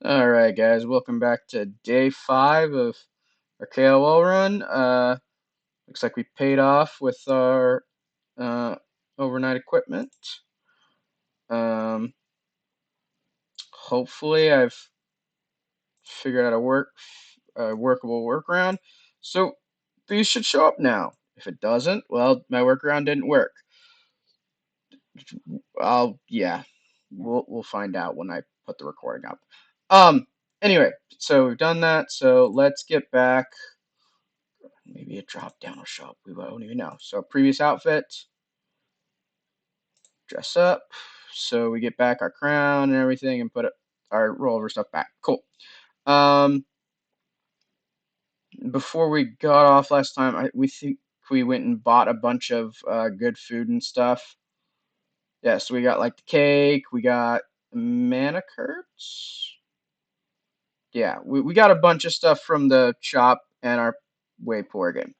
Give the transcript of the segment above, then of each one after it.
Alright guys, welcome back to day 5 of our KoL run. Looks like we paid off with our uh, overnight equipment. Um, Hopefully I've figured out a workable workaround. So these should show up now. If it doesn't, well, my workaround didn't work. Yeah, we'll find out when I put the recording up. Anyway, so we've done that, so let's get back. Maybe a drop down will show up. We won't even know. So previous outfit, dress up. So we get back our crown and everything and put our rollover stuff back. Cool. Um, Before we got off last time, we think we went and bought a bunch of good food and stuff. Yeah, so we got like the cake, we got mana curds. Yeah, we got a bunch of stuff from the shop and our way poor game.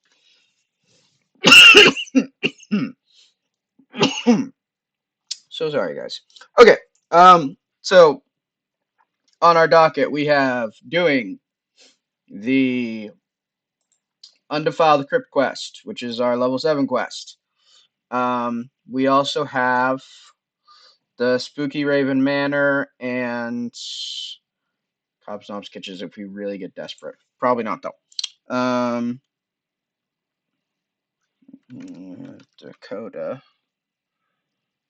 So sorry, guys. Okay, so on our docket, we have doing the Undefiled Crypt quest, which is our level 7 quest. We also have the Spooky Raven Manor and Cobsnob's Kitchens if we really get desperate. Probably not, though.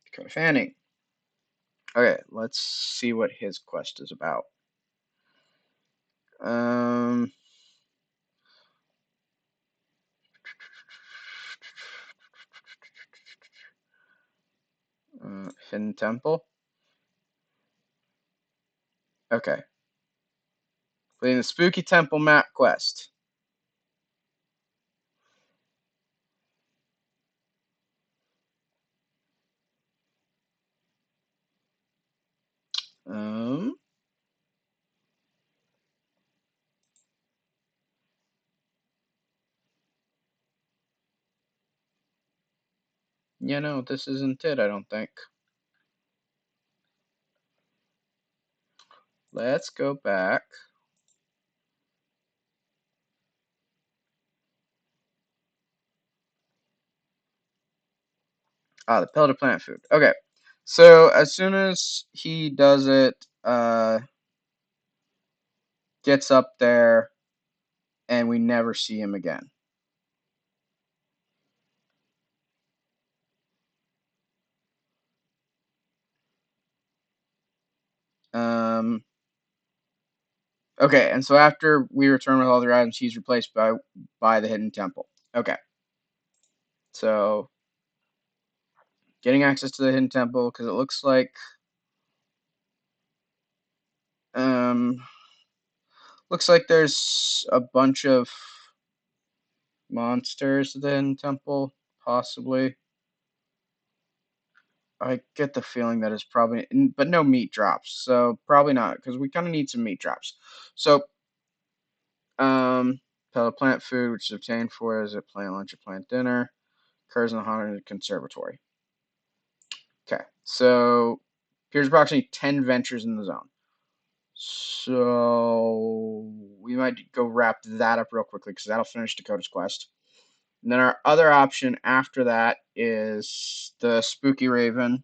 Dakota Fanning. Okay, let's see what his quest is about. Um, Hidden Temple. Okay. Playing the Spooky Temple map quest. Um, yeah, no, this isn't it, I don't think. Let's go back. Ah, the pelleted plant food. Okay. So as soon as he does it, gets up there, and we never see him again. Um, okay, and so after we return with all the items, he's replaced by the hidden temple. Okay. So getting access to the hidden temple because it looks like um there's a bunch of monsters at the hidden temple, possibly. I get the feeling that it's probably, but no meat drops, so probably not, because we kind of need some meat drops. So, pellet plant food, which is obtained for as a plant lunch or plant dinner, occurs in the haunted conservatory. Okay, so here's approximately 10 ventures in the zone. So we might go wrap that up real quickly because that'll finish Dakota's quest. And then our other option after that is the Spooky Raven.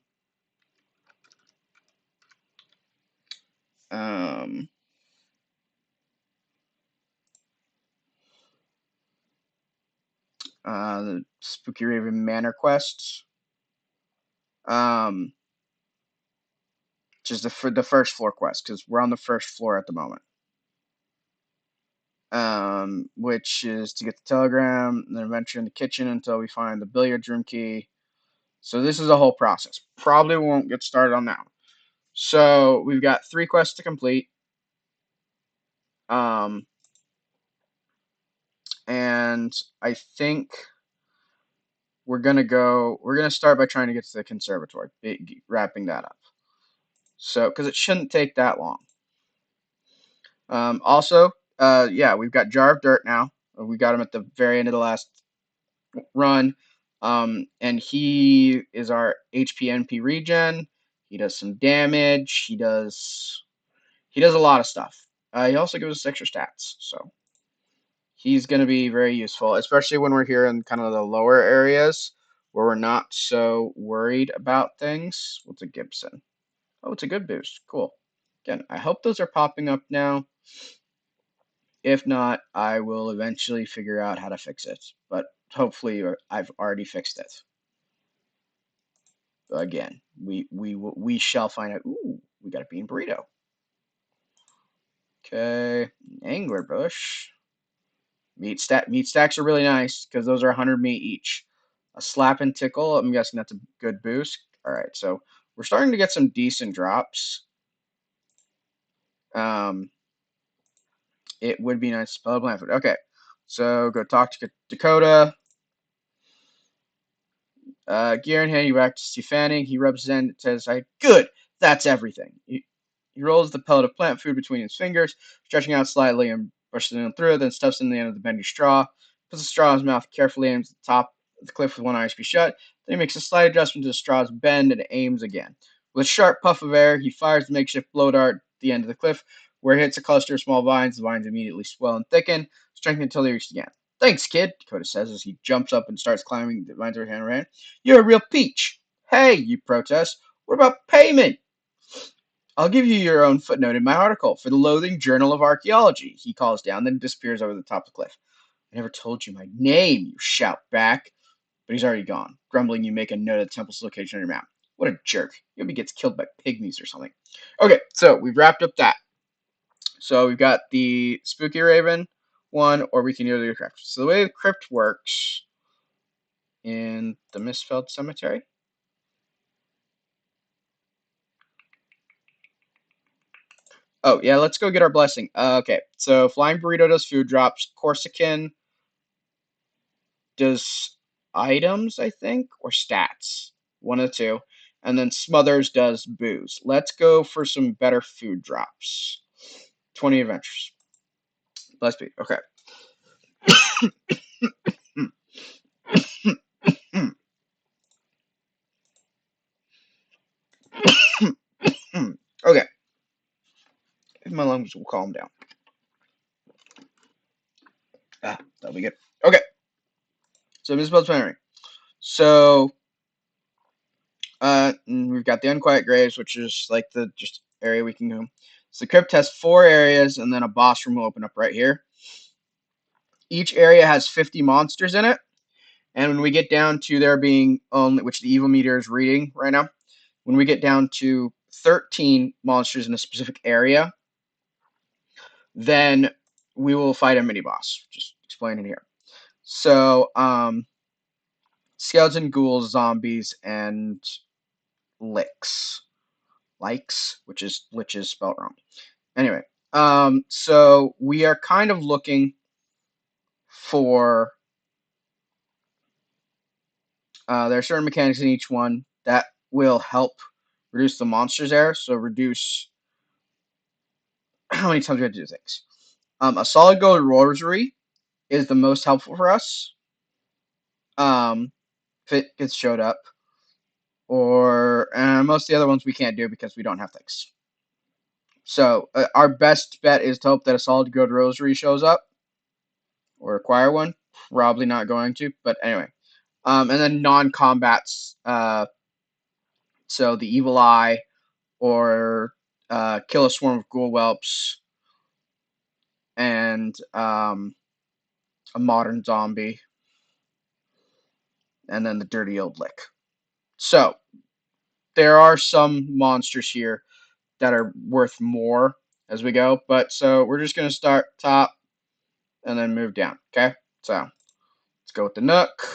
Um, the Spooky Raven Manor quests. Um, which is the first floor quest because we're on the first floor at the moment. Which is to get the telegram and then venture in the kitchen until we find the billiard room key. So this is a whole process. Probably won't get started on that one. So we've got 3 quests to complete. And I think we're gonna start by trying to get to the conservatory, wrapping that up. So, because it shouldn't take that long. Also, yeah, we've got Jar of Dirt now. We got him at the very end of the last run. And he is our HP NP regen. He does some damage. he does a lot of stuff. He also gives us extra stats, so he's going to be very useful, especially when we're here in kind of the lower areas where we're not so worried about things. What's a Gibson? Oh, it's a good boost. Cool. Again, I hope those are popping up now. If not, I will eventually figure out how to fix it. But hopefully, I've already fixed it. Again, we shall find out. Ooh, we got a bean burrito. Okay, angler bush. Meat stacks are really nice because those are 100 meat each. A slap and tickle. I'm guessing that's a good boost. All right, so we're starting to get some decent drops. It would be nice to spell plant food. Okay, so go talk to Dakota. Gear in hand, you back to Steve Fanning. He rubs his hand, says, good, that's everything. He rolls the pellet of plant food between his fingers, stretching out slightly and brushes it through, then stuffs in the end of the bendy straw, puts the straw in his mouth, carefully aims at the top of the cliff with one eye to be shut. Then he makes a slight adjustment to the straw's bend and aims again. With a sharp puff of air, he fires the makeshift blow dart at the end of the cliff, where it hits a cluster of small vines. The vines immediately swell and thicken, strengthening until they reach the end. Thanks, kid, Dakota says as he jumps up and starts climbing the vines over hand in hand. You're a real peach. Hey, you protest. What about payment? I'll give you your own footnote in my article for the loathing Journal of Archaeology. He calls down, then disappears over the top of the cliff. I never told you my name, you shout back. But he's already gone. Grumbling, you make a note of the temple's location on your map. What a jerk. He maybe gets killed by pygmies or something. Okay, so we've wrapped up that. So we've got the Spooky Raven one, or we can do the Crypt. So the way the Crypt works in the Misspelled Cemetery. Oh, yeah, let's go get our blessing. Okay, so Flying Burrito does food drops. Corsican does items, I think, or stats. One of the two. And then Smothers does booze. Let's go for some better food drops. 20 adventures. Let's be. Okay. Okay. If my lungs will calm down. That'll be good. Okay. So Misspelled Cemetery. So we've got the Unquiet Graves, which is like the just area we can go. So the crypt has 4 areas, and then a boss room will open up right here. Each area has 50 monsters in it, and when we get down to there being only, which the evil meter is reading right now, when we get down to 13 monsters in a specific area, then we will fight a mini boss. Just explaining here. So, skeleton, ghouls, zombies, and licks. Likes, which is liches spelled wrong. Anyway, so we are kind of looking for. There are certain mechanics in each one that will help reduce the monsters error. So reduce how many times we have to do things. A solid gold rosary is the most helpful for us. If it gets showed up, or most of the other ones we can't do because we don't have things. So our best bet is to hope that a solid gold rosary shows up or acquire one. Probably not going to, but anyway. And then non-combats. So the evil eye, or kill a swarm of ghoul whelps, and a modern zombie, and then the dirty old lick. So there are some monsters here that are worth more as we go, but so we're just going to start top and then move down. Okay, so let's go with the Nook,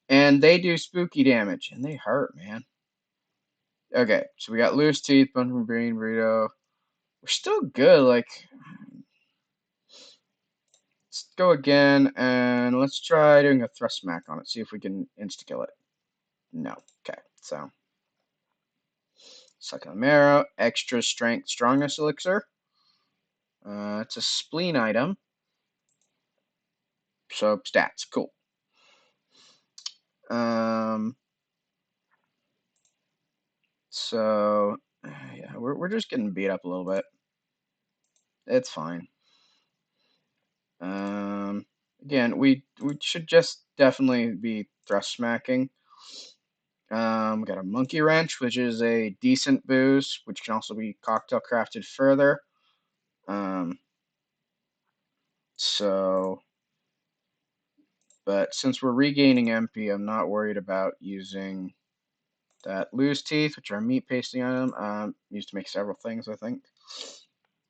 and they do spooky damage, and they hurt, man. Okay, so we got loose teeth, bone from green burrito. We're still good. Like, let's go again, and let's try doing a thrust smack on it. See if we can insta kill it. No. Okay, so suck on marrow, extra strength, strongness elixir. It's a spleen item. So stats, cool. So yeah, we're just getting beat up a little bit. It's fine. Again, we should just definitely be thrust smacking. We got a monkey wrench, which is a decent booze, which can also be cocktail crafted further. But since we're regaining MP, I'm not worried about using that loose teeth, which are meat pasting item. Used to make several things, I think.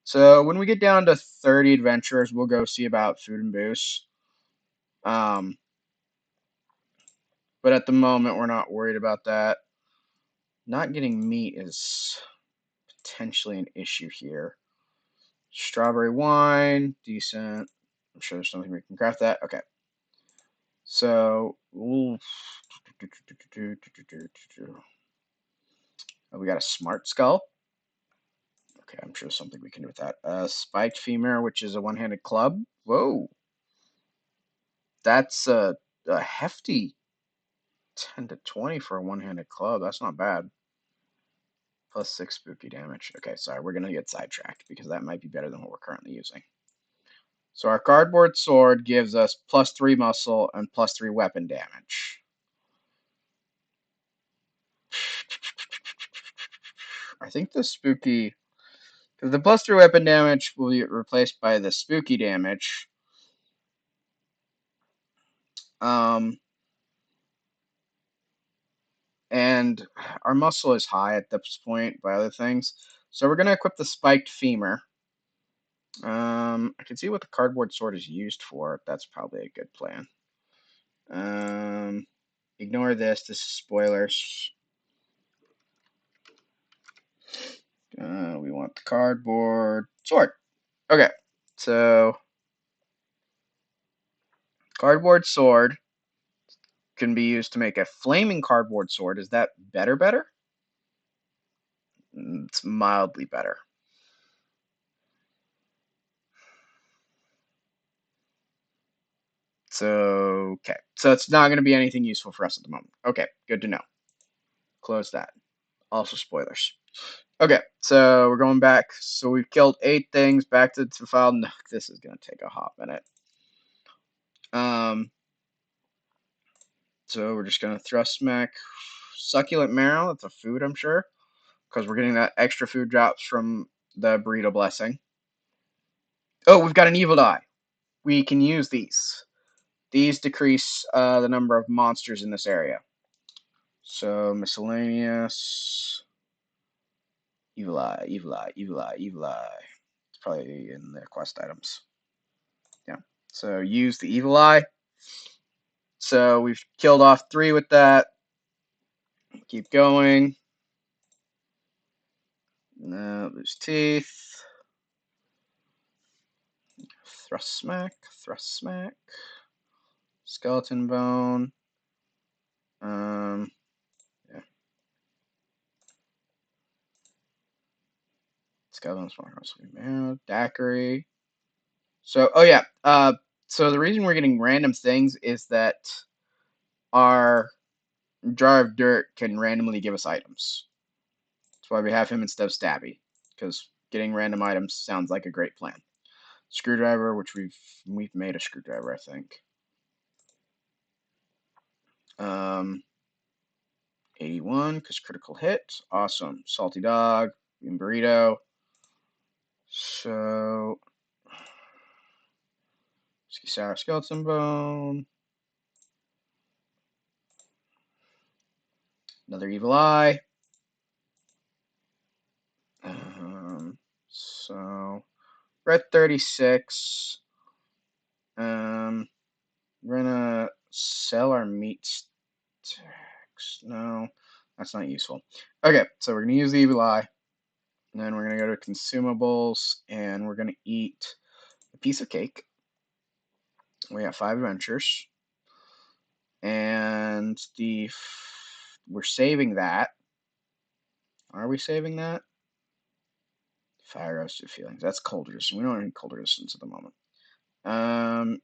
So when we get down to 30 adventurers, we'll go see about food and booze. But at the moment, we're not worried about that. Not getting meat is potentially an issue here. Strawberry wine, decent. I'm sure there's something we can craft that. Okay. So, we got a smart skull. Okay, I'm sure there's something we can do with that. Spiked femur, which is a one-handed club. Whoa. That's a hefty 10 to 20 for a one-handed club. That's not bad. Plus 6 spooky damage. Okay, sorry, we're going to get sidetracked because that might be better than what we're currently using. So our cardboard sword gives us plus 3 muscle and plus 3 weapon damage. I think the spooky... because the plus 3 weapon damage will be replaced by the spooky damage. And our muscle is high at this point by other things. So we're going to equip the spiked femur. I can see what the cardboard sword is used for. That's probably a good plan. Ignore this. This is spoilers. We want the cardboard sword. Okay, so cardboard sword can be used to make a flaming cardboard sword. Is that better? It's mildly better. So, okay. So it's not going to be anything useful for us at the moment. Okay, good to know. Close that. Also spoilers. Okay, so we're going back. So we've killed 8 things. Back to the file. No, this is going to take a hot minute. So we're just going to thrust smack succulent marrow. That's a food, I'm sure, because we're getting that extra food drops from the burrito blessing. Oh, we've got an evil eye. We can use these. These decrease the number of monsters in this area. So miscellaneous. Evil eye, evil eye, evil eye, evil eye. It's probably in their quest items. Yeah. So use the evil eye. So we've killed off 3 with that. Keep going. Lose teeth. Thrust smack, thrust smack. Skeleton bone. Yeah. Skeleton bone. Daiquiri. So, oh yeah. So the reason we're getting random things is that our jar of dirt can randomly give us items. That's why we have him instead of Stabby, because getting random items sounds like a great plan. Screwdriver, which we've made a screwdriver, I think. 81, because critical hit. Awesome. Salty dog, bean burrito. So, sour skeleton bone. Another evil eye. So we're at 36. We're gonna sell our meat stacks. No, that's not useful. Okay, so we're gonna use the evil eye. And then we're gonna go to consumables and we're gonna eat a piece of cake. We got 5 adventures. And we're saving that. Are we saving that? Fire roasted feelings. That's cold resistance. We don't need cold resistance at the moment.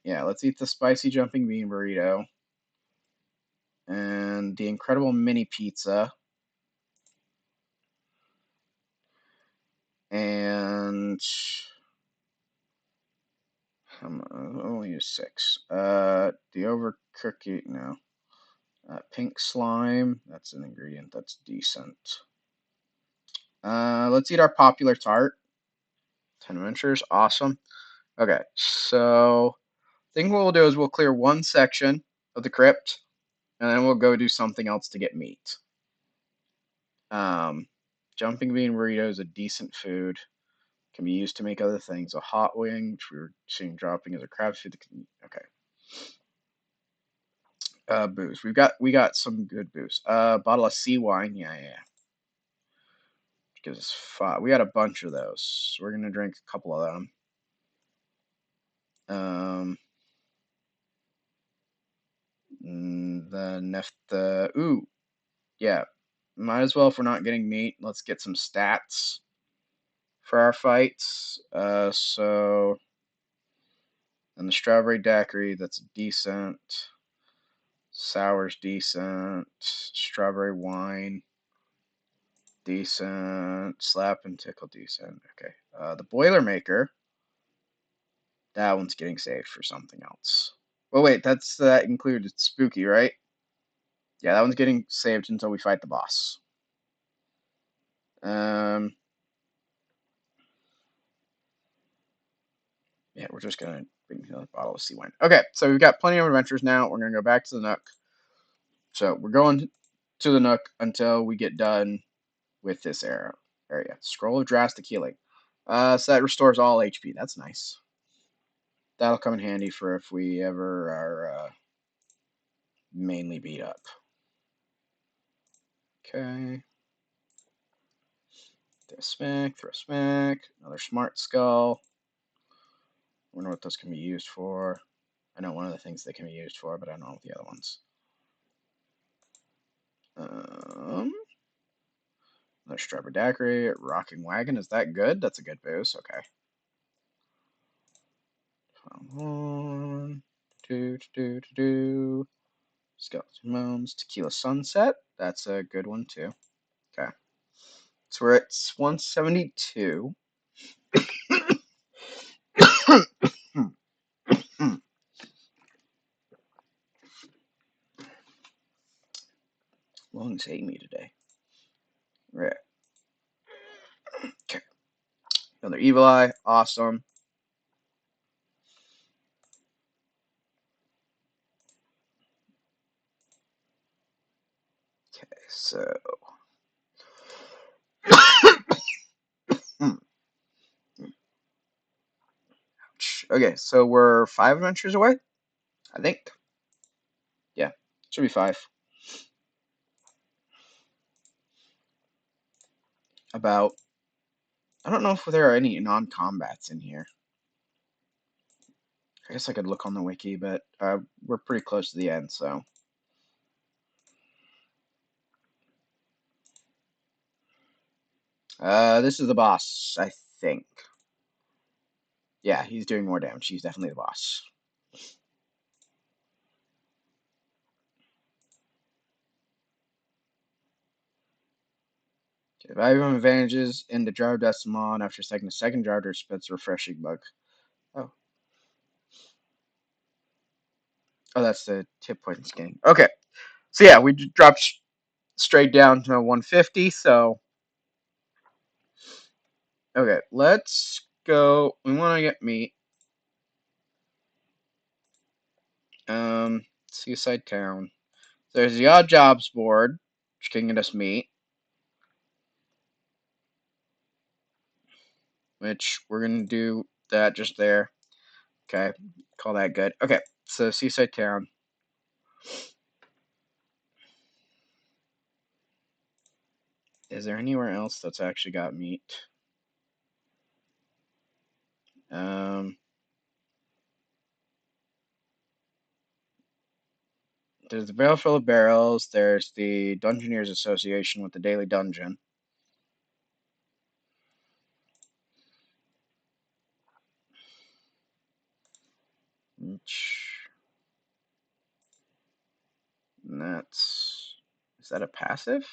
Yeah, let's eat the spicy jumping bean burrito. And the incredible mini pizza. And I'll only use 6. The overcookie, no. Pink slime, that's an ingredient that's decent. Let's eat our popular tart. 10 adventures, awesome. Okay, so I think what we'll do is we'll clear one section of the crypt, and then we'll go do something else to get meat. Jumping bean burrito is a decent food. Can be used to make other things. A hot wing, which we were seeing dropping as a crab food. Okay. Booze. We got some good booze. Bottle of sea wine. Yeah. Gives us 5. We got a bunch of those. We're gonna drink a couple of them. Ooh, yeah. Might as well, if we're not getting meat, let's get some stats for our fights. So, and the strawberry daiquiri, that's decent. Sour's decent. Strawberry wine, decent. Slap and tickle, decent. Okay. The Boilermaker, that one's getting saved for something else. Well, wait, that included spooky, right? Yeah, that one's getting saved until we fight the boss. Yeah, we're just gonna bring another bottle of sea wine. Okay, so we've got plenty of adventures now. We're gonna go back to the Nook. So we're going to the Nook until we get done with this area. Scroll of drastic healing. So that restores all HP. That's nice. That'll come in handy for if we ever are mainly beat up. Okay. Throw smack. Another smart skull. Wonder what those can be used for. I know one of the things they can be used for, but I don't know the other ones. Another strawberry daiquiri. Rocking wagon. Is that good? That's a good boost. Okay. 1, 2. Skeleton Moans. Tequila Sunset. That's a good one too. Okay. So we're at 172. Lungs hate me today. Right. Okay. Another Evil Eye. Awesome. Okay, so. Okay, so we're 5 adventures away, I think. Yeah, should be 5. About. I don't know if there are any non-combats in here. I guess I could look on the wiki, but we're pretty close to the end, so. This is the boss, I think. Yeah, he's doing more damage. He's definitely the boss. Okay, valuable advantages in the jar of Decimon. After taking the second jar, there spits a refreshing bug. Oh. Oh, that's the hit point scanning. Okay. So yeah, we dropped straight down to 150, so. Okay, let's go. We want to get meat. Seaside Town. There's the odd jobs board, which can get us meat. Which we're gonna do that just there. Okay, call that good. Okay, so Seaside Town. Is there anywhere else that's actually got meat? There's the Barrel Full of Barrels. There's the Dungeoneers Association with the Daily Dungeon. And that's. Is that a passive?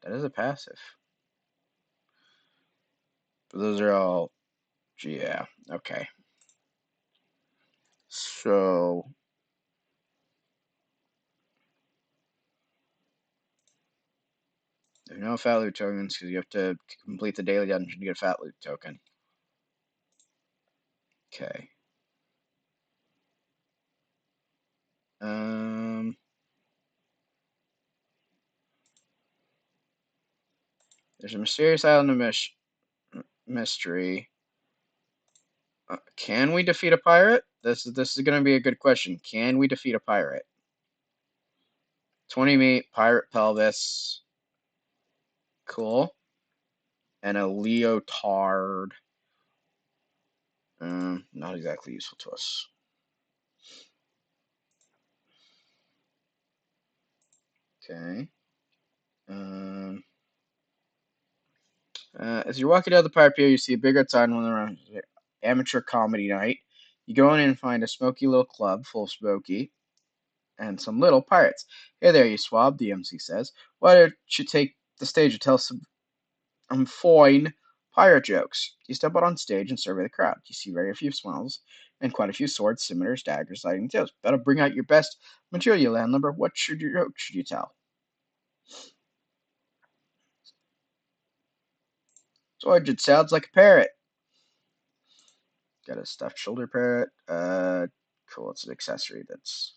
That is a passive. Those are all, yeah, okay. So, there's no fat loot tokens because you have to complete the daily dungeon to get a fat loot token. Okay. There's a mysterious island of mystery. Can we defeat a pirate? This is going to be a good question. Can we defeat a pirate? 20 meat, pirate pelvis. Cool. And a leotard. Not exactly useful to us. Okay. As you're walking down the pirate pier, you see a big red sign on the road. Amateur comedy night. You go in and find a smoky little club full of smoky and some little pirates. Hey there, you swab, the MC says. Why don't you take the stage and tell some fine pirate jokes? You step out on stage and survey the crowd. You see very few smiles and quite a few swords, scimitars, daggers, lightning tails. Better bring out your best material, landlubber. What should you tell? George, it sounds like a parrot. Got a stuffed shoulder parrot. Cool. It's an accessory that's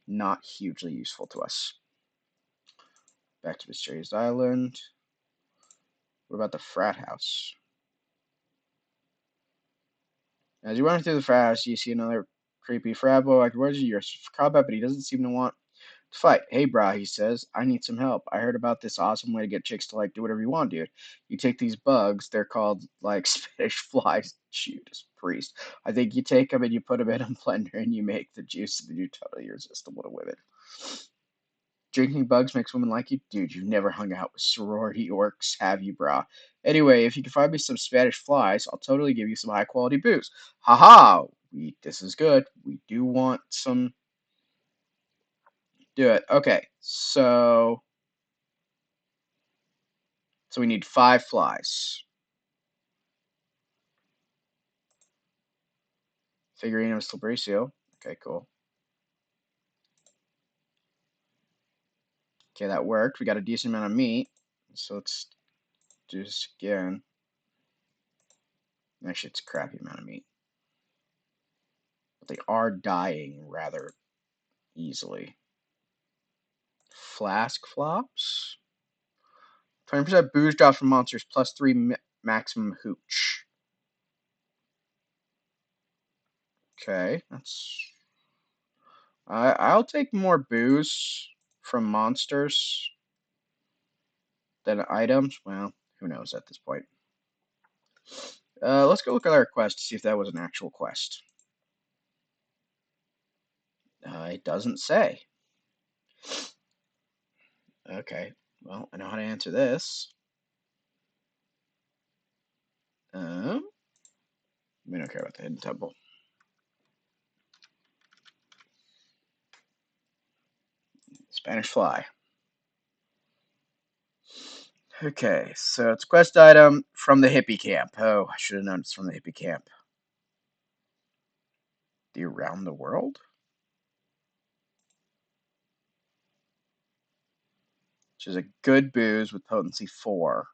not hugely useful to us. Back to Mysterious Island. What about the frat house? As you run through the frat house, you see another creepy frat boy. Like, where's your combat? But he doesn't seem to want to fight. Hey, brah, he says. I need some help. I heard about this awesome way to get chicks to, like, do whatever you want, dude. You take these bugs. They're called, like, Spanish flies. Shoot, priest. I think you take them and you put them in a blender and you make the juice and then you're totally irresistible to women. Drinking bugs makes women like you? Dude, you've never hung out with sorority orcs, have you, brah? Anyway, if you can find me some Spanish flies, I'll totally give you some high-quality booze. Haha! This is good. We do want some... Do it. Okay, so we need 5 flies. Figurine of Slibrecio. Okay, cool. Okay, that worked. We got a decent amount of meat. So let's do this again. Actually, it's a crappy amount of meat. But they are dying rather easily. Flask flops? 20% booze drops from monsters, plus 3 maximum hooch. Okay, that's... I'll take more booze from monsters than items. Well, who knows at this point. Let's go look at our quest to see if that was an actual quest. It doesn't say. Okay, well, I know how to answer this. We don't care about the hidden temple. Spanish fly. Okay, so it's quest item from the hippie camp. Oh, I should have known it's from the hippie camp. The Around the World? Which is a good booze with potency 4.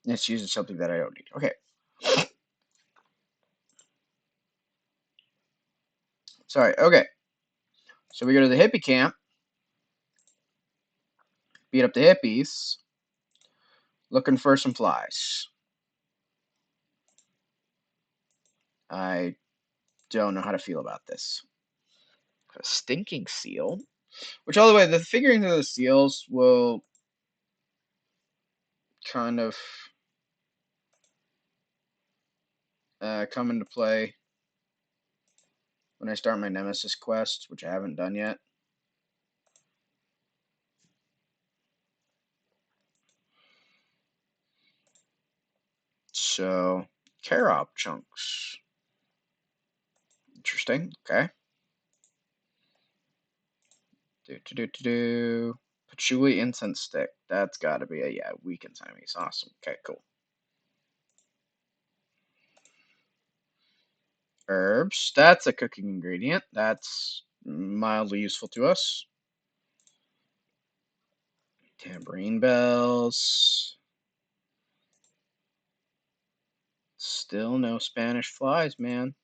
It's using something that I don't need. Okay. Sorry, okay. So we go to the hippie camp, beat up the hippies, looking for some flies. I don't know how to feel about this. A stinking seal? Which, by the way, the figurines of the seals will kind of come into play when I start my Nemesis quest, which I haven't done yet. So, carob chunks. Interesting. Okay. Patchouli incense stick. That's got to be a, yeah, weakens enemies. Awesome. Okay, cool. Herbs. That's a cooking ingredient. That's mildly useful to us. Tambourine bells. Still no Spanish flies, man.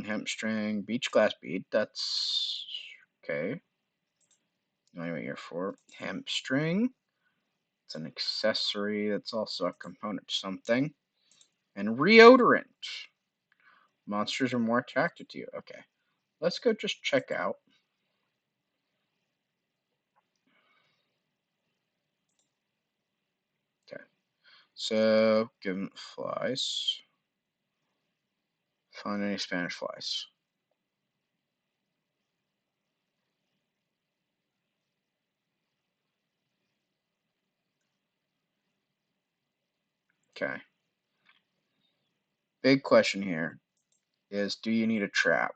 Hemp string, beach glass bead. That's okay. Know what you're for. Hemp string. It's an accessory that's also a component to something. And reodorant. Monsters are more attracted to you. Okay. Let's go just check out. Okay. So, give them flies. Find any Spanish flies. Okay. Big question here is, do you need a trap?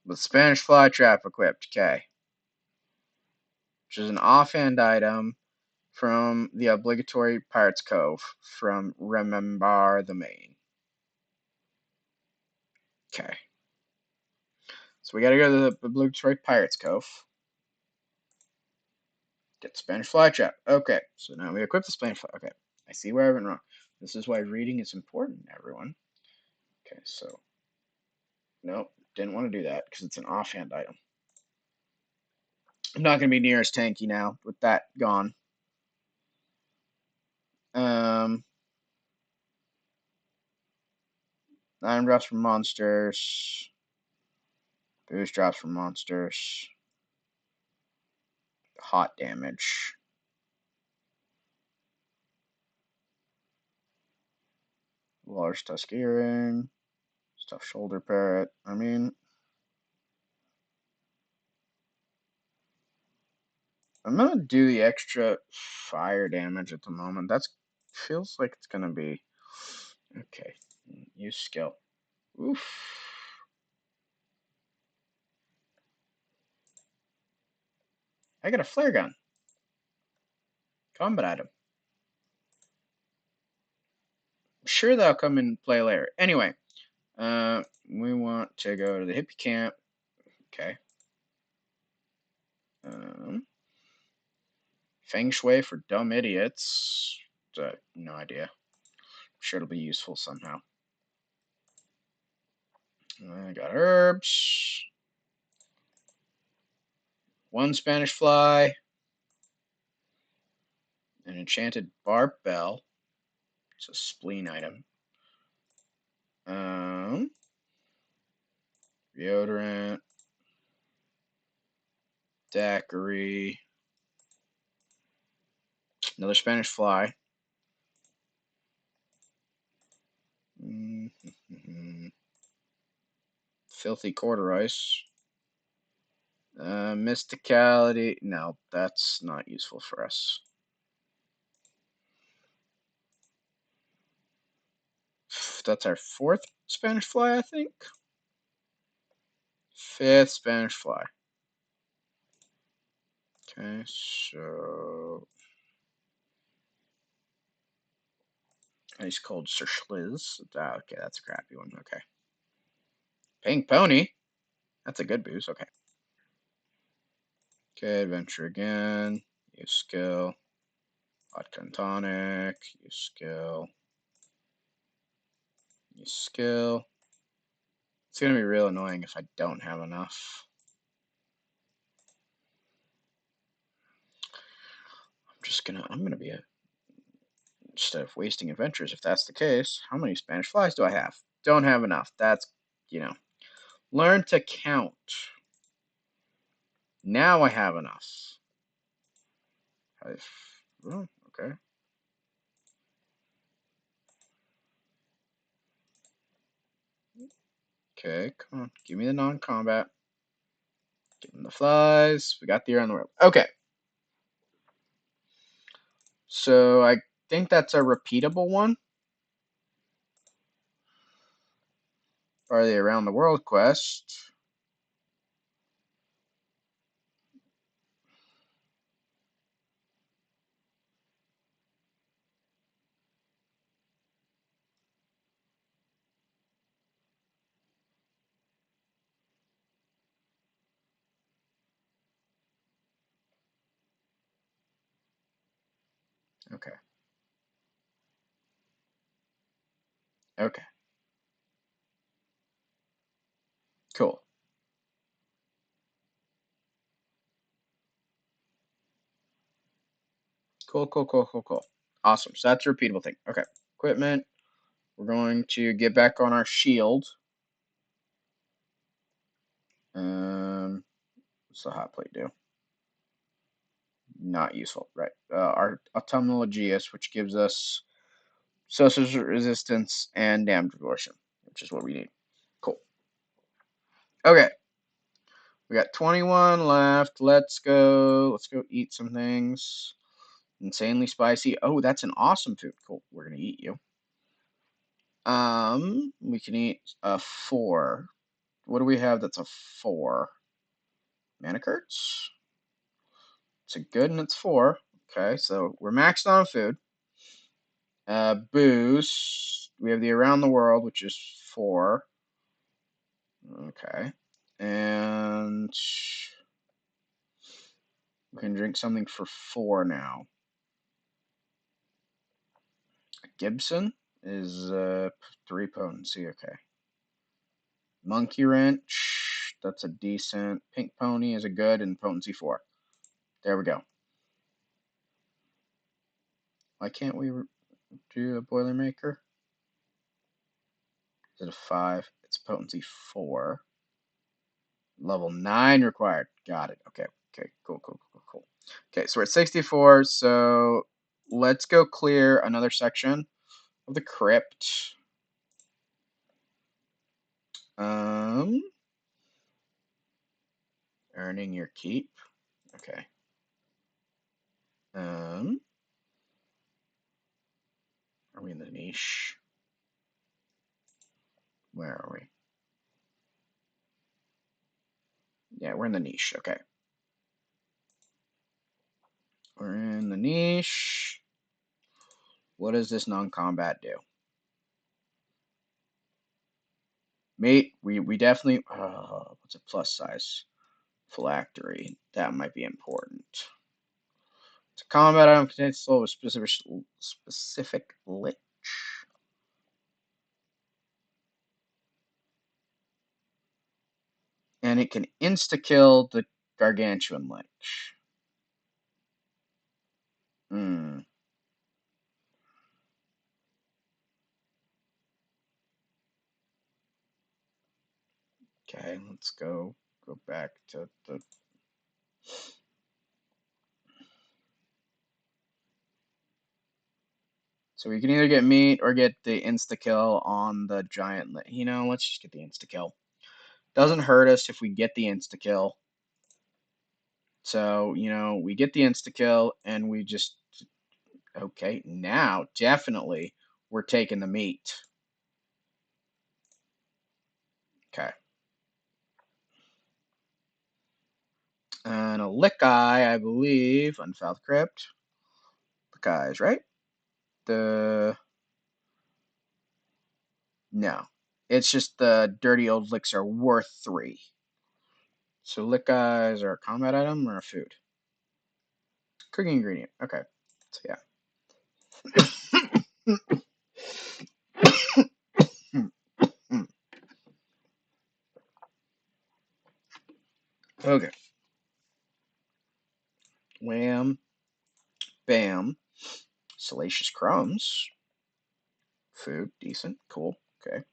With Spanish fly trap equipped. Okay. Which is an offhand item from the obligatory Pirates Cove from Remember the Main. Okay. So we gotta go to the obligatory Pirates Cove. Get the Spanish fly trap. Okay. So now we equip the Spanish fly. Okay. I see where I went wrong. This is why reading is important, everyone. Okay, so nope, didn't want to do that because it's an offhand item. I'm not gonna be near as tanky now with that gone. Iron drops from monsters. Boost drops from monsters. Hot damage. Large tusk earring. Stuffed shoulder parrot. I mean, I'm gonna do the extra fire damage at the moment. That feels like it's gonna be okay. Use skill. Oof. I got a flare gun. Combat item. Sure, that'll come in play later. Anyway, we want to go to the hippie camp. Okay. Feng Shui for dumb idiots. No idea. I'm sure it'll be useful somehow. I got herbs. One Spanish fly. An enchanted barb bell. It's a spleen item. Deodorant. Daiquiri. Another Spanish fly. Filthy corduroys. Mysticality. No, that's not useful for us. That's our fourth Spanish fly, I think. Fifth Spanish fly. Okay, so ice cold Sir Schliz. Okay, that's a crappy one. Okay. Pink Pony. That's a good boost. Okay. Okay, adventure again. Use skill. Vodka and tonic. Use skill. Use skill. It's gonna be real annoying if I don't have enough. I'm gonna be instead of wasting adventures, if that's the case. How many Spanish flies do I have? Don't have enough. That's, learn to count. Now I have enough. Oh, okay. Okay, come on. Give me the non-combat. Give them the flies. We got the around the world. Okay. So I think that's a repeatable one. Or the around the world quest. Okay. Okay. Cool. Cool. Awesome. So that's a repeatable thing. Okay. Equipment. We're going to get back on our shield. What's the hot plate do? Not useful. Right. Our autumnal Aegeus, which gives us social resistance and damage abortion, which is what we need. Cool. Okay. We got 21 left. Let's go eat some things. Insanely spicy. Oh, that's an awesome food. Cool. We're gonna eat you. We can eat a 4. What do we have that's a 4? Manicurts? It's a good and it's 4. Okay, so we're maxed on food. Booze. We have the around the world, which is 4. Okay. And we can drink something for 4 now. Gibson is 3 potency. Okay. Monkey wrench. That's a decent. Pink pony is a good and potency 4. There we go. Why can't we do a Boilermaker? Is it a 5? It's potency 4. Level 9 required. Got it. Okay. Cool. Okay, so we're at 64. So let's go clear another section of the crypt. Earning your keep. Okay. Are we in the niche? Where are we? Yeah, we're in the niche. Okay. We're in the niche. What does this non-combat do? Mate, we definitely. What's a plus size? Phylactery. That might be important. It's a combat item contains slow with specific lich. And it can insta-kill the gargantuan lich. Okay, let's go back to the. So we can either get meat or get the insta-kill on the giant lich. You know, let's just get the insta-kill. Doesn't hurt us if we get the insta-kill. So, you know, we get the insta-kill and we just. Okay, now definitely we're taking the meat. Okay. And a lick eye, I believe, unfouled crypt. Lick eyes, right? No. It's just the dirty old licks are worth 3. So lick eyes are a combat item or a food? Cooking ingredient. Okay. So yeah. Okay. Wham. Bam. Salacious crumbs. Food. Decent. Cool. Okay.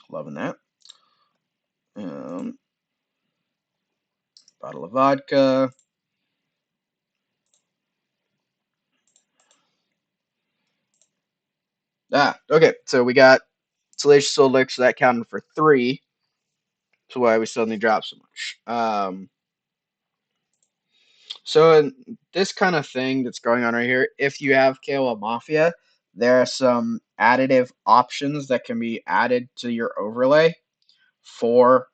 Loving that. Bottle of vodka. Okay. So we got Salacious Soul Lick, so that counted for 3. That's why we suddenly dropped so much. So in this kind of thing that's going on right here, if you have KoL Mafia, there are some additive options that can be added to your overlay for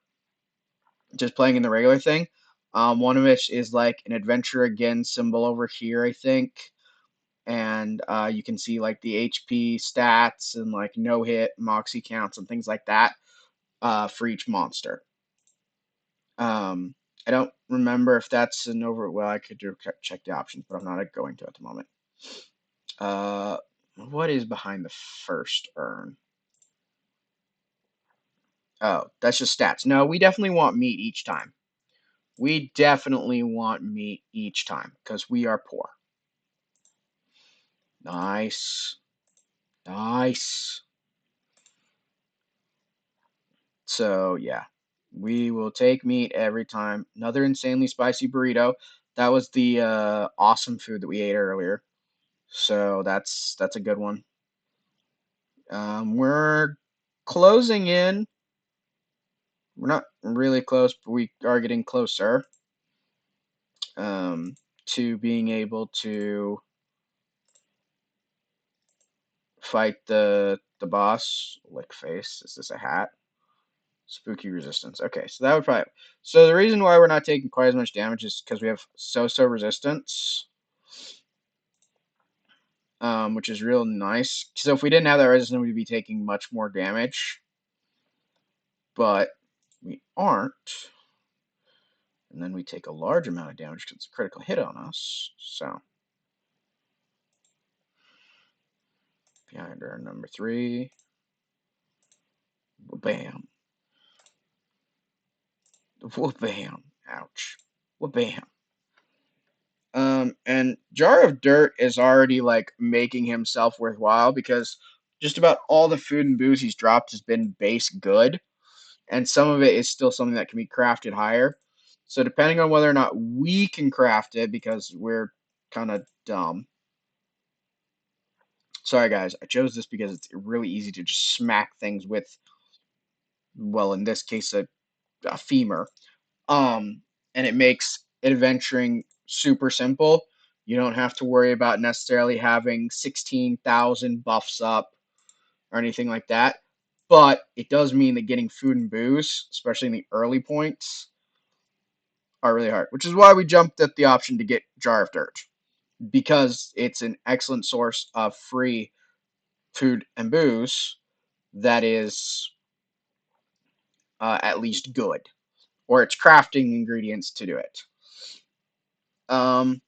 just playing in the regular thing. One of which is like an adventure again symbol over here, I think. And you can see like the HP stats and like no hit, moxie counts, and things like that for each monster. I don't remember if that's an over. Well, I could check the options, but I'm not going to at the moment. What is behind the first urn? Oh, that's just stats. No, we definitely want meat each time. We definitely want meat each time because we are poor. Nice. Nice. So, yeah. We will take meat every time. Another insanely spicy burrito. That was the awesome food that we ate earlier. So that's a good one. We're closing in. We're not really close, but we are getting closer um, to being able to fight the boss. Lick face. Is this a hat? Spooky resistance. Okay, so that would probably. So the reason why we're not taking quite as much damage is because we have so resistance, which is real nice. So if we didn't have that resistance, we'd be taking much more damage, but we aren't. And then we take a large amount of damage because it's a critical hit on us. So behind our number 3, bam, bam, ouch, bam. And Jar of Dirt is already like making himself worthwhile because just about all the food and booze he's dropped has been base good, and some of it is still something that can be crafted higher. So depending on whether or not we can craft it, because we're kind of dumb. Sorry guys, I chose this because it's really easy to just smack things with, well, in this case, a femur. And it makes adventuring super simple. You don't have to worry about necessarily having 16,000 buffs up or anything like that. But it does mean that getting food and booze, especially in the early points, are really hard. Which is why we jumped at the option to get Jar of Dirt, because it's an excellent source of free food and booze that is at least good, or it's crafting ingredients to do it. Um,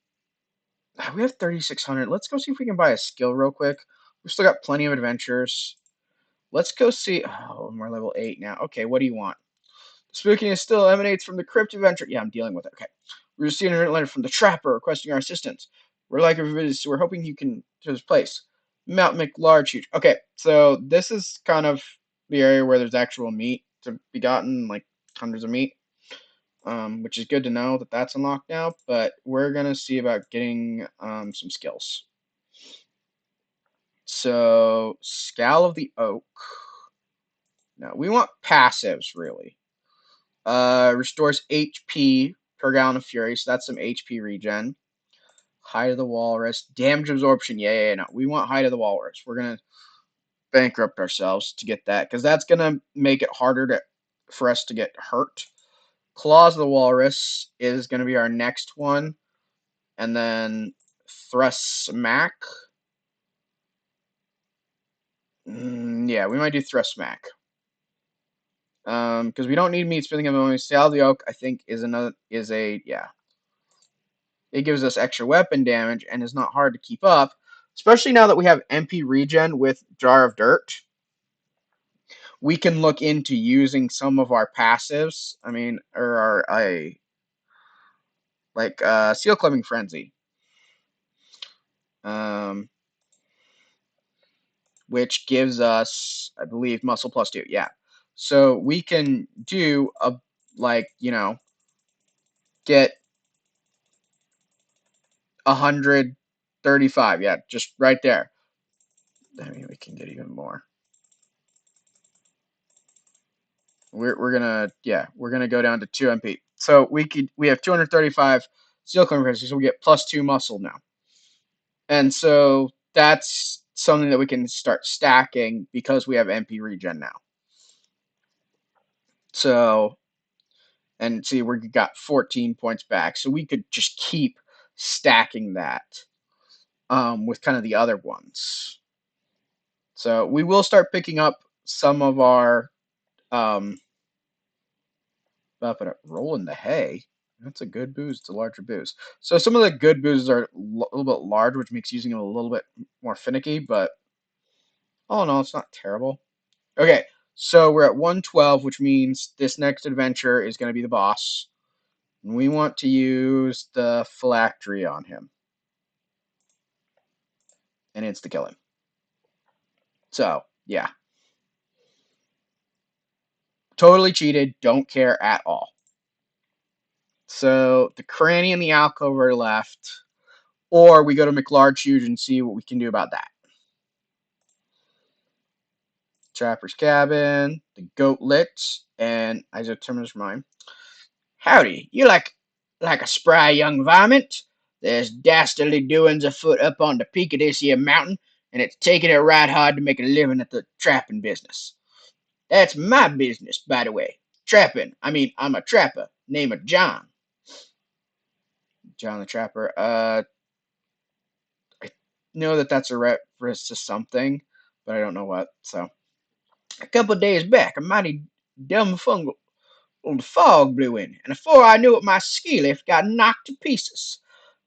we have 3,600. Let's go see if we can buy a skill real quick. We've still got plenty of adventures. Let's go see. Oh, we're level 8 now. Okay, what do you want? Spookiness still emanates from the Crypt adventure. Yeah, I'm dealing with it. Okay. We received a letter from the Trapper requesting our assistance. We're like everybody, so we're hoping you can to this place. Mount McLargeHuge. Okay, so this is kind of the area where there's actual meat to be gotten, like hundreds of meat. Which is good to know that that's unlocked now, but we're going to see about getting some skills. So, Scowl of the Oak. No, we want passives, really. Restores HP per gallon of fury, so that's some HP regen. Height of the Walrus. Damage absorption, yeah, no. We want Height of the Walrus. We're going to bankrupt ourselves to get that, because that's going to make it harder for us to get hurt. Claws of the Walrus is going to be our next one. And then Thrust Smack. Yeah, we might do Thrust Smack. Because we don't need meat spinning at the moment. Scowl of the Oak, I think, yeah. It gives us extra weapon damage and is not hard to keep up. Especially now that we have MP regen with Jar of Dirt. We can look into using some of our passives. I mean, or Seal Clubbing Frenzy. Which gives us, I believe, muscle +2. Yeah. So we can do get 135. Yeah, just right there. I mean, we can get even more. We're gonna go down to 2 MP. So we have 235 steel climber princess, so we get +2 muscle now. And so that's something that we can start stacking because we have MP regen now. So, and see, we got 14 points back. So we could just keep stacking that with kind of the other ones. So we will start picking up some of our roll in the hay. That's a good booze. It's a larger booze. So some of the good boozes are a little bit large, which makes using them a little bit more finicky, but all in all, it's not terrible. Okay, so we're at 112, which means this next adventure is going to be the boss. And we want to use the phylactery on him. And it's to kill him. So, yeah. Totally cheated. Don't care at all. So, the cranny and the alcove are left. Or we go to McLargeHuge and see what we can do about that. Trapper's cabin, the goat lit, and Isoterminus mine. Howdy, you like a spry young varmint? There's dastardly doings afoot up on the peak of this here mountain, and it's taking it right hard to make a living at the trapping business. That's my business, by the way. Trapping. I mean, I'm a trapper. Name of John. John the Trapper. I know that that's a reference to something, but I don't know what. So, a couple of days back, a mighty dumb fungal old fog blew in, and before I knew it, my ski lift got knocked to pieces.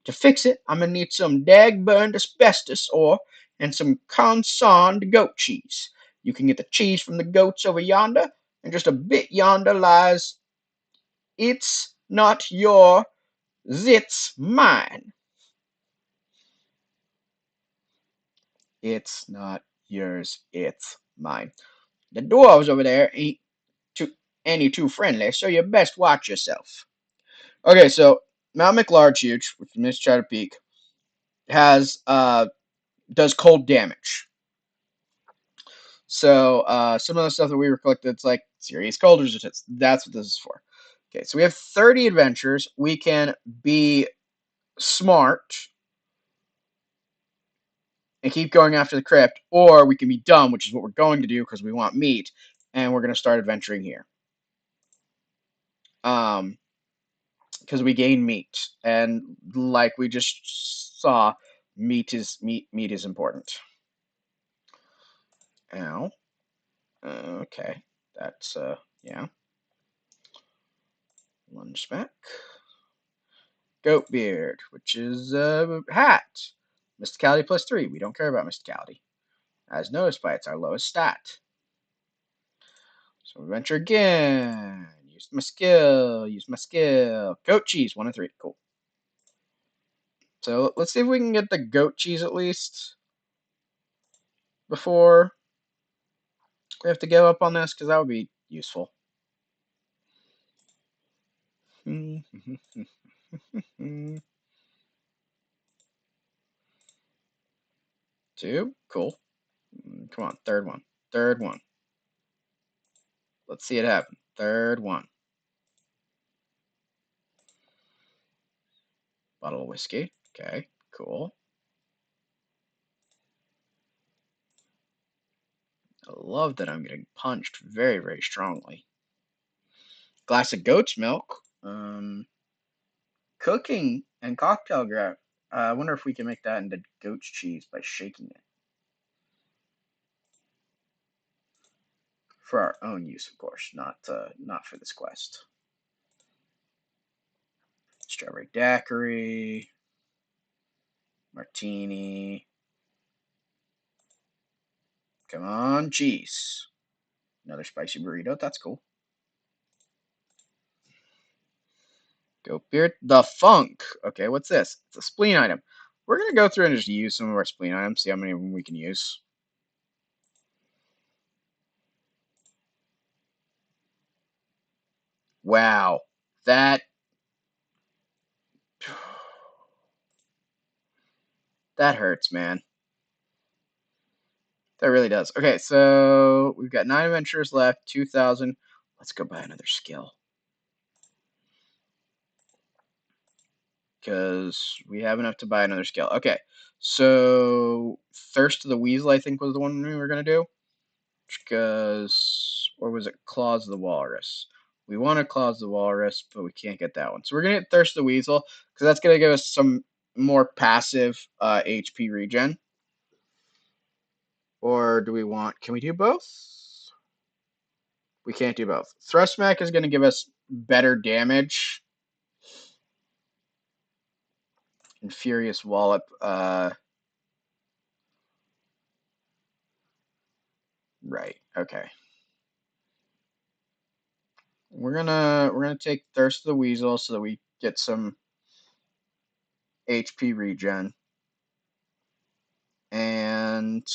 To fix it, I'm gonna need some dag-burned asbestos ore and some consarned goat cheese. You can get the cheese from the goats over yonder, and just a bit yonder lies. It's not your, it's mine. It's not yours, it's mine. The dwarves over there ain't any too friendly, so you best watch yourself. Okay, so Mount McLargeHuge, which is Miss Chatter Peak, has does cold damage. So some of the stuff that we collected, it's like serious cold resistance. That's what this is for. Okay, so we have 30 adventures. We can be smart and keep going after the crypt, or we can be dumb, which is what we're going to do because we want meat, and we're going to start adventuring here. Because we gain meat, and like we just saw, meat is important. Ow. Okay, that's yeah. Lunge back. Goat beard, which is hat. Mysticality +3. We don't care about mysticality, as noticed by it's our lowest stat. So we venture again. Use my skill. Use my skill. Goat cheese 1 and 3. Cool. So let's see if we can get the goat cheese at least before we have to give up on this, because that would be useful. 2. Cool. Come on. Third one. Third one. Let's see it happen. Third one. Bottle of whiskey. Okay. Cool. I love that I'm getting punched very, very strongly. Glass of goat's milk. Cooking and cocktail grab. I wonder if we can make that into goat's cheese by shaking it. For our own use, of course, not for this quest. Strawberry daiquiri. Martini. Come on, cheese. Another spicy burrito. That's cool. Goat beard. The funk. Okay, what's this? It's a spleen item. We're going to go through and just use some of our spleen items, see how many of them we can use. Wow. That hurts, man. That really does. Okay, so we've got 9 adventures left, 2,000. Let's go buy another skill. because we have enough to buy another scale. Okay, so Thirst of the Weasel, I think, was the one we were going to do. Because, or was it Claws of the Walrus? We want to Claws of the Walrus, but we can't get that one. So we're going to get Thirst of the Weasel, because that's going to give us some more passive HP regen. Or do we want, can we do both? We can't do both. Thrust Smack is going to give us better damage. And Furious Wallop, right, okay. We're gonna take Thirst of the Weasel so that we get some HP regen. And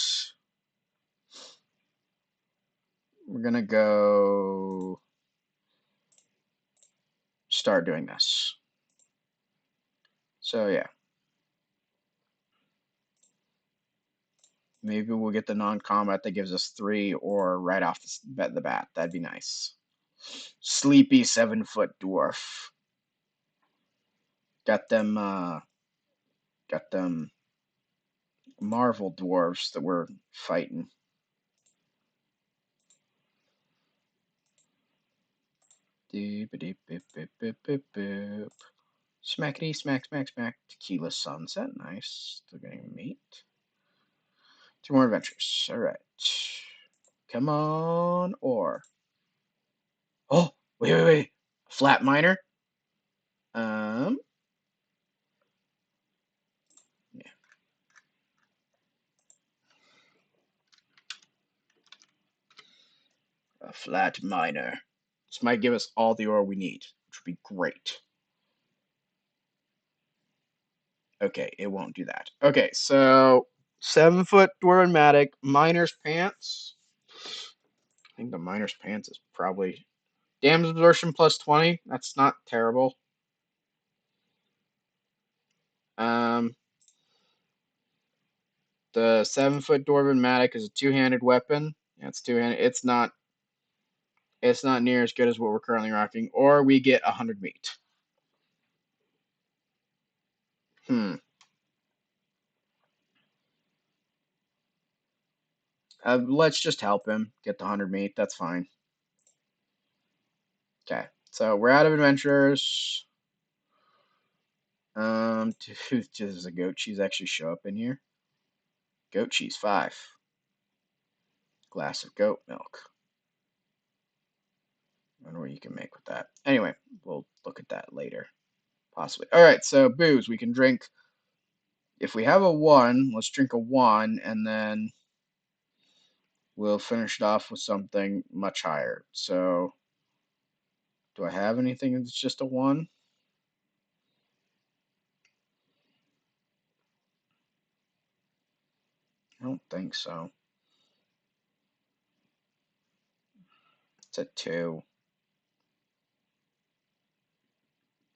we're gonna go start doing this. So yeah. Maybe we'll get the non-combat that gives us 3 or right off the bat. That'd be nice. Sleepy 7-foot dwarf. Got them Marvel dwarves that we're fighting. Smackety smack smack smack. Tequila sunset. Nice. Still getting meat. 2 more adventures. Alright. Come on, or. Oh, wait. Flat miner. Yeah. A flat miner. This might give us all the ore we need, which would be great. Okay, it won't do that. Okay, so 7-foot dwarven matic, miner's pants. I think the miner's pants is probably damage absorption plus 20. That's not terrible. The 7-foot dwarven matic is a 2-handed weapon. Yeah, it's 2-handed. It's not near as good as what we're currently rocking. Or we get 100 meat. Let's just help him get the 100 meat. That's fine. Okay, so we're out of adventurers. Does a goat cheese actually show up in here? Goat cheese 5. Glass of goat milk. I wonder what you can make with that. Anyway, we'll look at that later. Possibly. Alright, so booze. We can drink. If we have a 1, let's drink a 1, and then we'll finish it off with something much higher. So, do I have anything that's just a 1? I don't think so. It's a 2.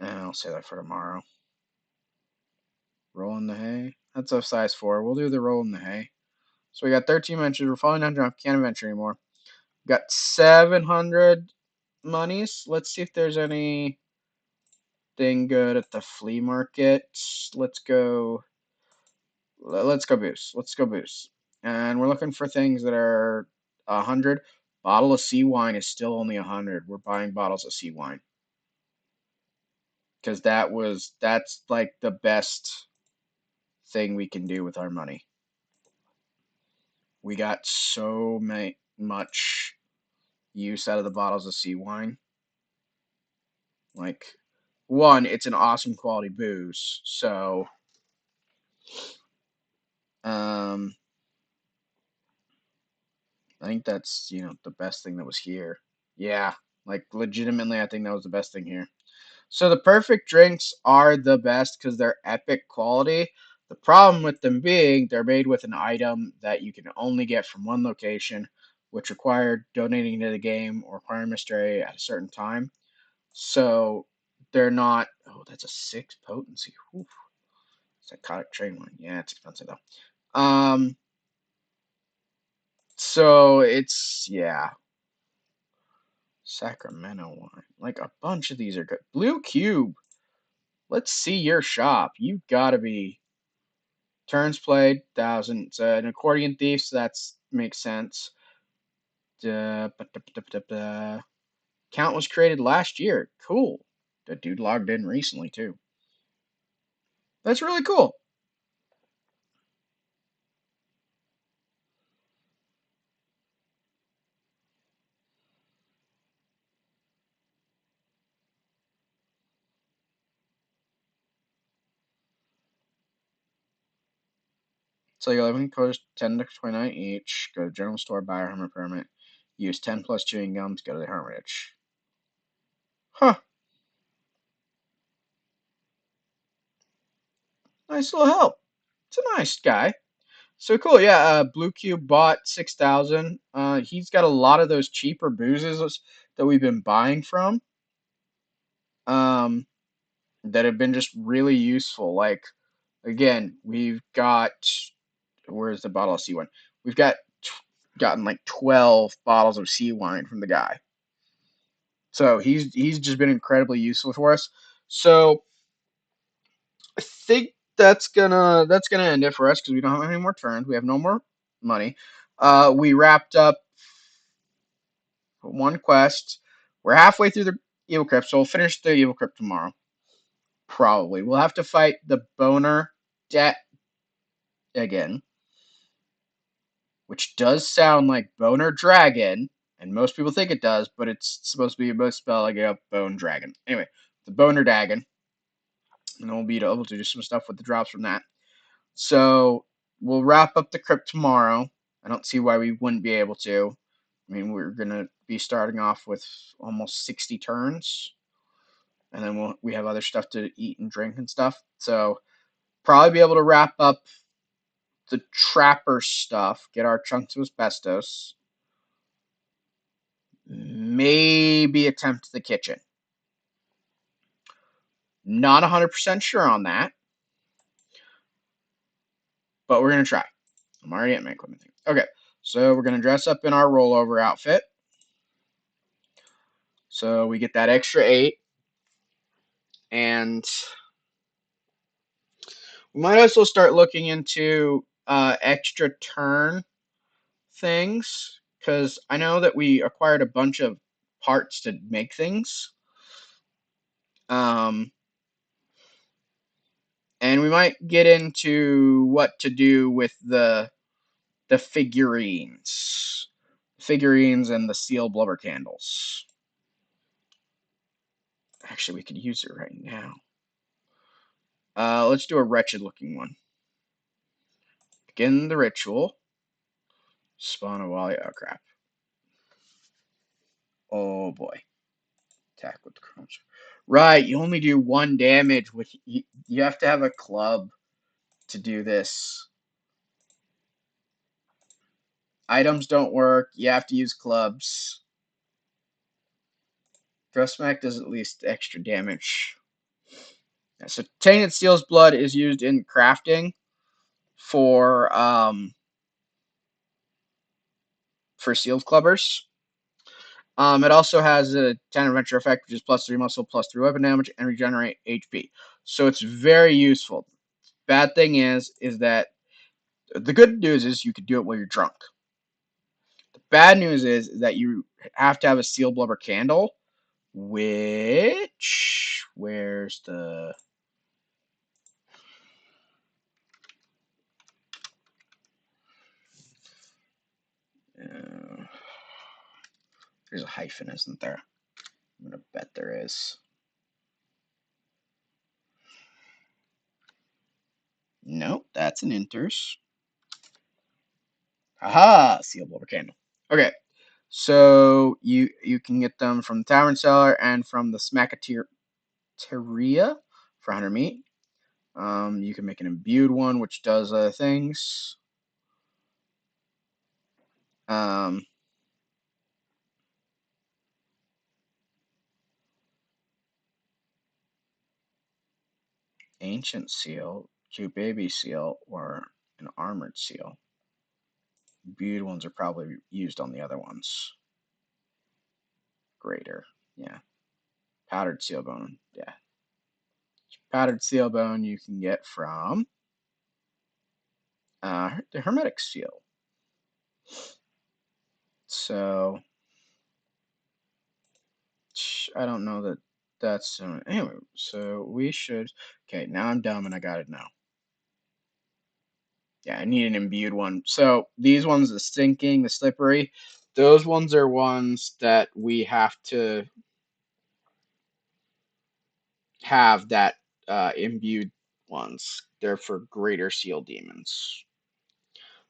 I'll say that for tomorrow. Roll in the hay. That's a size 4. We'll do the roll in the hay. So we got 13 adventures. We're falling down drunk. Can't adventure anymore. We got 700 monies. Let's see if there's anything good at the flea market. Let's go boost. Let's go boost. And we're looking for things that are 100. Bottle of sea wine is still only 100. We're buying bottles of sea wine. Because that's like the best thing we can do with our money. We got so much use out of the bottles of sea wine. Like, 1, it's an awesome quality booze, so I think that's, the best thing that was here. Yeah, like legitimately I think that was the best thing here. So the perfect drinks are the best because they're epic quality. The problem with them being they're made with an item that you can only get from one location, which required donating to the game or acquiring mystery at a certain time. So they're not. Oh, that's a 6 potency. Oof. Psychotic train wine. Yeah, it's expensive though. So it's Sacramento wine. Like a bunch of these are good. Blue Cube. Let's see your shop. You've got to be turns played 1,000. It's an accordion thief, so that's makes sense. Count was created last year. Cool. The dude logged in recently too. That's really cool. So you 11 codes 10 to 29 each. Go to general store, buy a hermit permit. Use 10 plus chewing gums. Go to the hermitage. Huh. Nice little help. It's a nice guy. So cool, yeah. Blue Cube bought 6,000. He's got a lot of those cheaper boozes that we've been buying from. Um, that have been just really useful. Like, again, we've got where's the bottle of sea wine? We've gotten like 12 bottles of sea wine from the guy. So he's just been incredibly useful for us. So I think that's gonna end it for us because we don't have any more turns. We have no more money. We wrapped up one quest. We're halfway through the evil crypt, so we'll finish the evil crypt tomorrow. Probably. We'll have to fight the boner debt again, which does sound like boner dragon, and most people think it does, but it's supposed to be a spell like a bone dragon. Anyway, the boner dragon, and then we'll be able to do some stuff with the drops from that. So we'll wrap up the crypt tomorrow. I don't see why we wouldn't be able to. I mean, we're gonna be starting off with almost 60 turns, and then we have other stuff to eat and drink and stuff. So probably be able to wrap up the trapper stuff, get our chunks of asbestos, maybe attempt the kitchen. Not 100% sure on that, but we're gonna try. I'm already at my equipment thing. Okay, so we're gonna dress up in our rollover outfit. So we get that extra 8, and we might also start looking into extra turn things because I know that we acquired a bunch of parts to make things. Um, and we might get into what to do with the figurines and the seal blubber candles. Actually, we could use it right now. Let's do a wretched looking one. Begin the ritual. Spawn a wally. Oh crap. Oh boy. Attack with the crunch. Right, you only do 1 damage with you have to have a club to do this. Items don't work. You have to use clubs. Thrust smack does at least extra damage. Yeah, so tainted seal's blood is used in crafting for sealed clubbers. It also has a 10 adventure effect, which is +3 muscle, +3 weapon damage, and regenerate HP. So it's very useful. Bad thing is that the good news is you can do it while you're drunk. The bad news is that you have to have a seal blubber candle, which where's the there's a hyphen, isn't there? I'm gonna bet there is. Nope, that's an enters. Haha, seal blubber candle. Okay, so you can get them from the tavern cellar and from the smackateria for 100 meat. You can make an imbued one, which does other things. Um, ancient seal, cute baby seal, or an armored seal. Imbued ones are probably used on the other ones. Greater, yeah. Powdered seal bone, yeah. Powdered seal bone you can get from the hermetic seal. So I don't know that that's anyway. So we should. Okay, now I'm dumb and I got it now. Yeah, I need an imbued one. So these ones, the stinking, the slippery, those ones are ones that we have to have that imbued ones. They're for greater seal demons.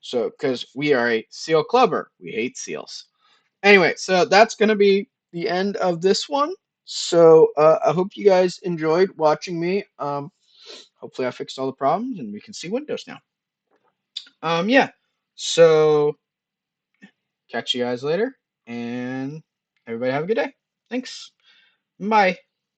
So, because we are a seal clubber, we hate seals. Anyway, so that's going to be the end of this one. So, I hope you guys enjoyed watching me. Hopefully, I fixed all the problems and we can see windows now. Yeah. So, catch you guys later, and everybody have a good day. Thanks. Bye.